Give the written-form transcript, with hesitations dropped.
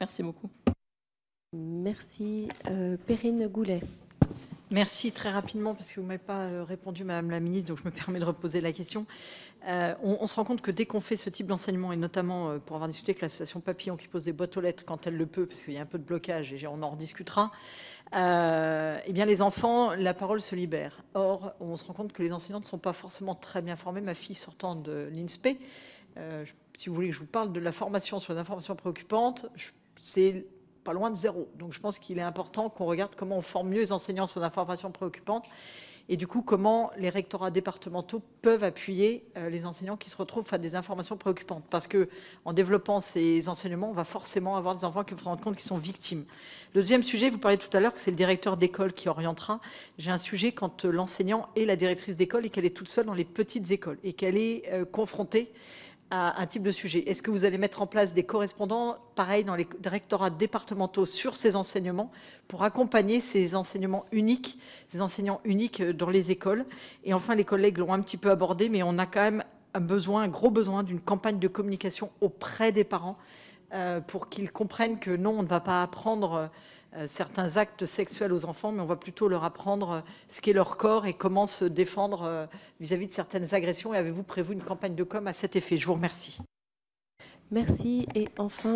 Merci beaucoup. Merci. Perrine Goulet. Merci, très rapidement, parce que vous ne m'avez pas répondu, Madame la Ministre, donc je me permets de reposer la question. On se rend compte que dès qu'on fait ce type d'enseignement, et notamment pour avoir discuté avec l'association Papillon qui pose des boîtes aux lettres quand elle le peut, parce qu'il y a un peu de blocage, et on en rediscutera, eh bien les enfants, la parole se libère. Or, on se rend compte que les enseignants ne sont pas forcément très bien formés. Ma fille sortant de l'INSPE, si vous voulez que je vous parle de la formation sur les informations préoccupantes, c'est pas loin de zéro. Donc je pense qu'il est important qu'on regarde comment on forme mieux les enseignants sur l'information préoccupante et du coup comment les rectorats départementaux peuvent appuyer les enseignants qui se retrouvent face à des informations préoccupantes. Parce que en développant ces enseignements, on va forcément avoir des enfants qui vont se rendre compte qu'ils sont victimes. Le deuxième sujet, vous parlez tout à l'heure que c'est le directeur d'école qui orientera. J'ai un sujet quand l'enseignant est la directrice d'école et qu'elle est toute seule dans les petites écoles et qu'elle est confrontée à un type de sujet. Est-ce que vous allez mettre en place des correspondants, pareil, dans les rectorats départementaux sur ces enseignements pour accompagner ces enseignements uniques, ces enseignants uniques dans les écoles? Et enfin, les collègues l'ont un petit peu abordé, mais on a quand même un gros besoin d'une campagne de communication auprès des parents pour qu'ils comprennent que non, on ne va pas apprendre certains actes sexuels aux enfants, mais on va plutôt leur apprendre ce qu'est leur corps et comment se défendre vis-à-vis de certaines agressions. Et avez-vous prévu une campagne de com à cet effet? Je vous remercie. Merci. Et enfin,